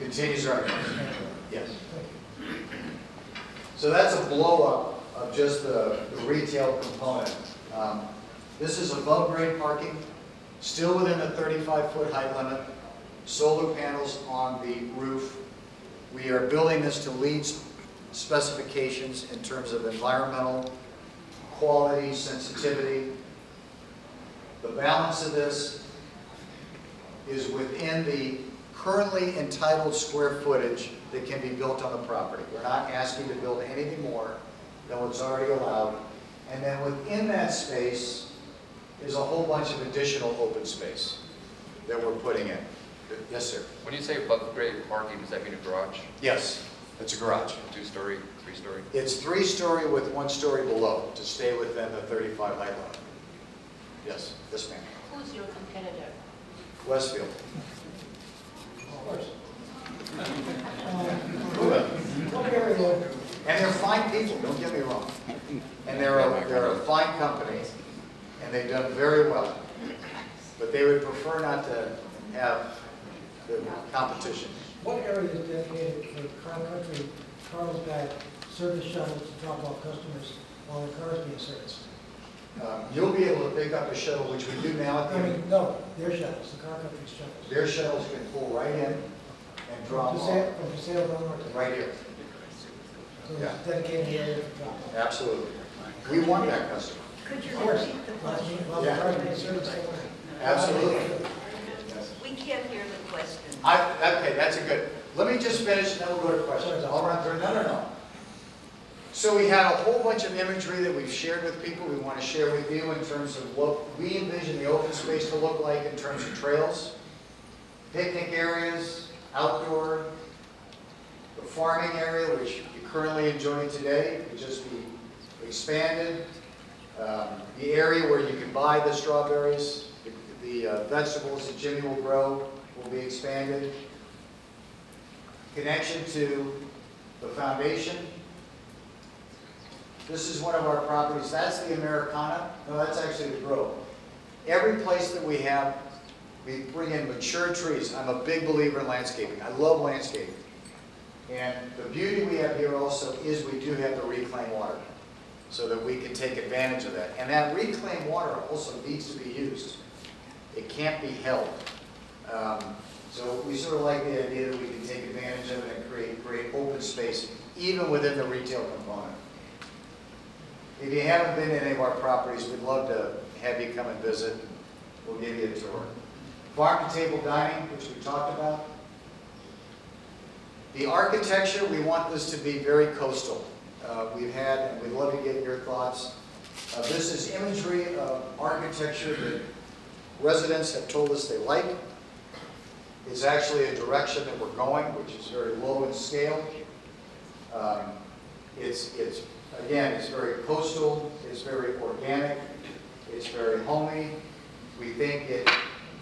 Continues running. Yes. So that's a blow-up of just the retail component. This is above-grade parking, still within the 35-foot height limit, solar panels on the roof. We are building this to LEED specifications in terms of environmental quality, sensitivity. The balance of this is within the currently entitled square footage that can be built on the property. We're not asking to build anything more than what's already allowed. And then within that space is a whole bunch of additional open space that we're putting in. Yes, sir. When you say above grade parking, does that mean a garage? Yes, it's a garage. 2-story, 3-story? It's 3-story with 1 story below to stay within the 35 height limit. Yes, this man. Who's your competitor? Westfield. Of course. And they're fine people, don't get me wrong. And they're a fine company, and they've done very well. But they would prefer not to have the competition. What area is dedicated for cross-country Carlsbad service shuttles to drop off customers while the car is being serviced? You'll be able to pick up a shuttle, which we do now. No, their shuttles, the car company's shuttles. Their shuttles can pull right in and drop off. From Paseo Del Norte? Right here. So Yeah. it's dedicated area for drop off? Absolutely. We want that customer. Could you Of course. repeat the question? While the car is being serviced. Absolutely. We can't hear the question. Okay, that's a good. Let me just finish, and then we'll go to questions. I'll run through. No. So we had a whole bunch of imagery that we've shared with people. We want to share with you in terms of what we envision the open space to look like in terms of trails, picnic areas, outdoor, the farming area, which you currently enjoy today, could just be expanded. The area where you can buy the strawberries, the vegetables that Jimmy will grow will be expanded. Connection to the foundation. This is one of our properties. That's the Americana. No, that's actually the Grove. Every place that we have, we bring in mature trees. I'm a big believer in landscaping. I love landscaping. And the beauty we have here also is we do have the reclaimed water so that we can take advantage of that. And that reclaimed water also needs to be used. It can't be held. So we sort of like the idea that we can take advantage of it and create great open space even within the retail component. If you haven't been to any of our properties, we'd love to have you come and visit. We'll give you a tour. Farm to table dining, which we talked about. The architecture, we want this to be very coastal. We've had, and we'd love to get your thoughts. This is imagery of architecture that residents have told us they like. It's actually a direction that we're going, which is very low in scale. Again, it's very coastal, it's very organic, it's very homey. We think it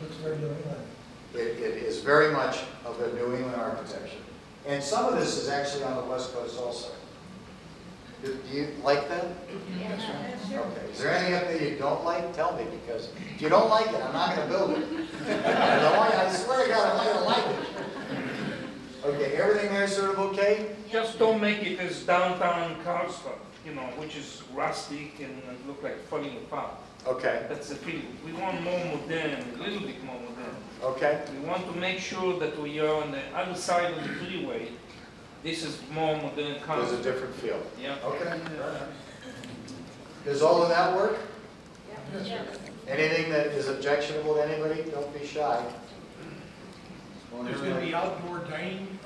Looks very New England. It is very much of the New England architecture. And some of this is actually on the West Coast also. Do you like that? Yeah, sure. Okay. Is there any up there you don't like? Tell me, because if you don't like it, I'm not going to build it. I swear to God, I'm not going to like it. Okay, everything there is sort of okay? Just don't make it as downtown Carlsbad, which is rustic and look like falling apart. Okay. That's the feeling. We want more modern, a little bit more modern. Okay. We want to make sure that we are on the other side of the freeway. This is more modern Carlsbad. There's a different feel. Yeah. Okay. Does all of that work? Yeah. Anything that is objectionable to anybody, don't be shy. There's going to be outdoor dining.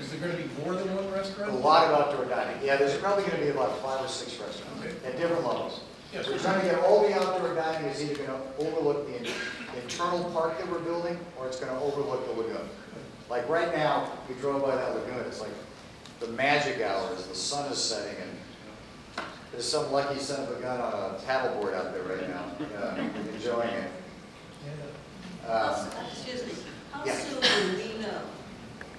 Is there going to be more than one restaurant? A lot of outdoor dining. Yeah, there's probably going to be about 5 or 6 restaurants at different levels. Yes. We're trying to get all the outdoor dining is either going to overlook the internal park that we're building, or it's going to overlook the lagoon. Like right now, we drove by that lagoon. It's like the magic hour as the sun is setting, and there's some lucky son of a gun on a paddleboard out there right now, enjoying it. Excuse me. How Yeah. soon will we know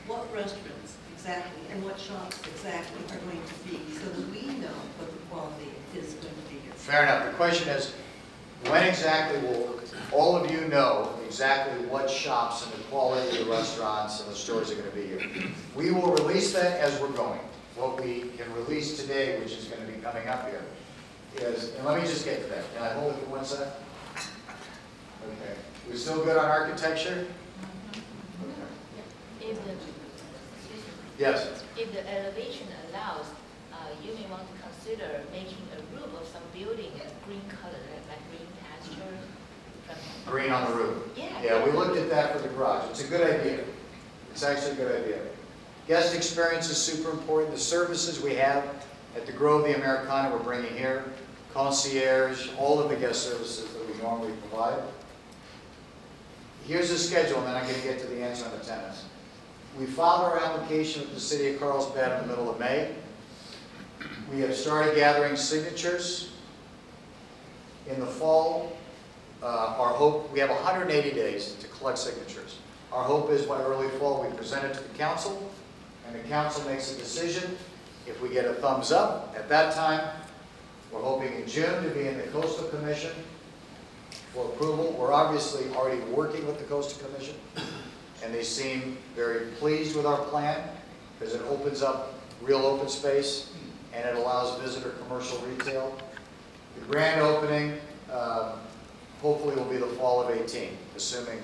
what restaurants exactly and what shops exactly are going to be, so that we know what the quality is going to be here? Fair enough. The question is, when exactly will all of you know exactly what shops and the quality of the restaurants and the stores are going to be here. We will release that as we're going. What we can release today, which is going to be coming up here, is, and let me just get to that. Can I hold it for 1 sec? Okay. We still good on architecture? Okay. If the, excuse me, Yes. if the elevation allows, you may want to consider making a roof of some building a green color, like green pasture. Green on the roof. Yeah. Yeah, we looked at that for the garage. It's a good idea. It's actually a good idea. Guest experience is super important. The services we have at the Grove, the Americana, we're bringing here, concierge, all of the guest services that we normally provide. Here's the schedule, and then I'm going to get to the answer on the tenants. We filed our application with the City of Carlsbad in the middle of May. We have started gathering signatures. In the fall, our hope, we have 180 days to collect signatures. Our hope is by early fall we present it to the council, and the council makes a decision. If we get a thumbs up at that time, we're hoping in June to be in the Coastal Commission for approval. We're obviously already working with the Coastal Commission, and they seem very pleased with our plan because it opens up real open space and it allows visitor commercial retail. The grand opening hopefully will be the fall of 18, assuming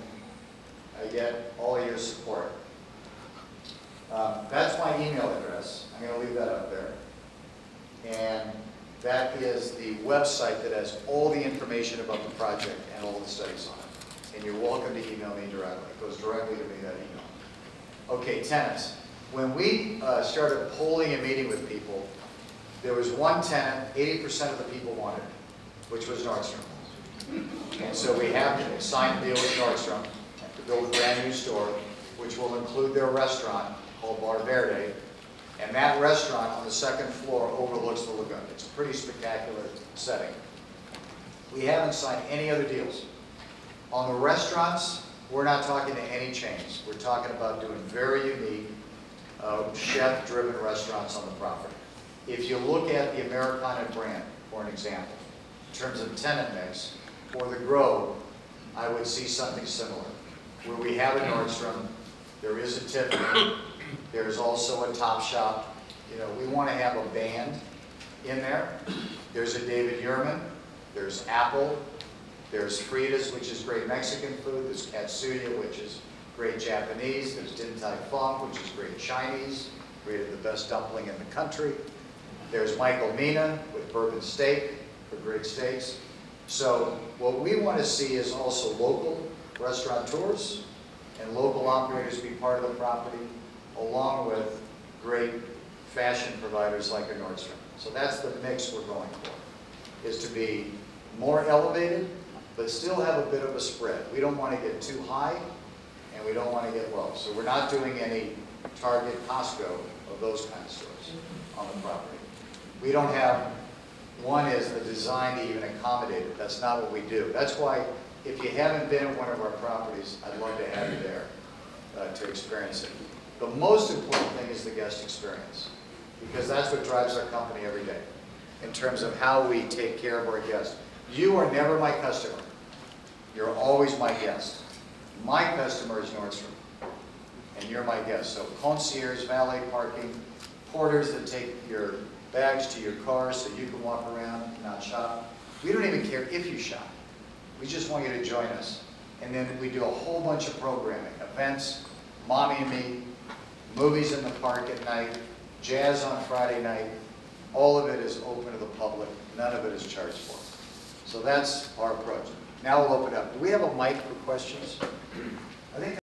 I get all of your support. That's my email address. I'm going to leave that up there. And that is the website that has all the information about the project and all the studies on it. And you're welcome to email me directly. It goes directly to me, that email. Okay, tenants. When we started polling and meeting with people, there was one tenant, 80% of the people wanted, which was Nordstrom. And so we have signed a deal with Nordstrom to build a brand new store, which will include their restaurant called Bar Verde. And that restaurant on the second floor overlooks the lagoon. It's a pretty spectacular setting. We haven't signed any other deals. On the restaurants, we're not talking to any chains. We're talking about doing very unique, chef-driven restaurants on the property. If you look at the Americana brand, for an example, in terms of tenant mix, or the Grove, I would see something similar. Where we have a Nordstrom, there is a Tiffany, there's also a Topshop. You know, we want to have a band in there. There's a David Yurman, there's Apple, there's Frida's, which is great Mexican food, there's Katsuya, which is great Japanese, there's Din Tai Fung, which is great Chinese, created the best dumpling in the country. There's Michael Mina with Bourbon Steak for great steaks. So what we want to see is also local restaurateurs and local operators be part of the property, along with great fashion providers like a Nordstrom. So that's the mix we're going for, is to be more elevated, but still have a bit of a spread. We don't want to get too high, and we don't want to get low. So we're not doing any Target, Costco, of those kind of stores on the property. We don't have, one is the design to even accommodate it. That's not what we do. That's why, if you haven't been at one of our properties, I'd love to have you there to experience it. The most important thing is the guest experience, because that's what drives our company every day, in terms of how we take care of our guests. You are never my customer. You're always my guest. My customer is Nordstrom, and you're my guest. So concierge, valet parking, porters that take your bags to your car so you can walk around and not shop. We don't even care if you shop. We just want you to join us. And then we do a whole bunch of programming, events, Mommy and Me, movies in the park at night, jazz on Friday night. All of it is open to the public. None of it is charged for. So that's our approach. Now we'll open up. Do we have a mic for questions? I think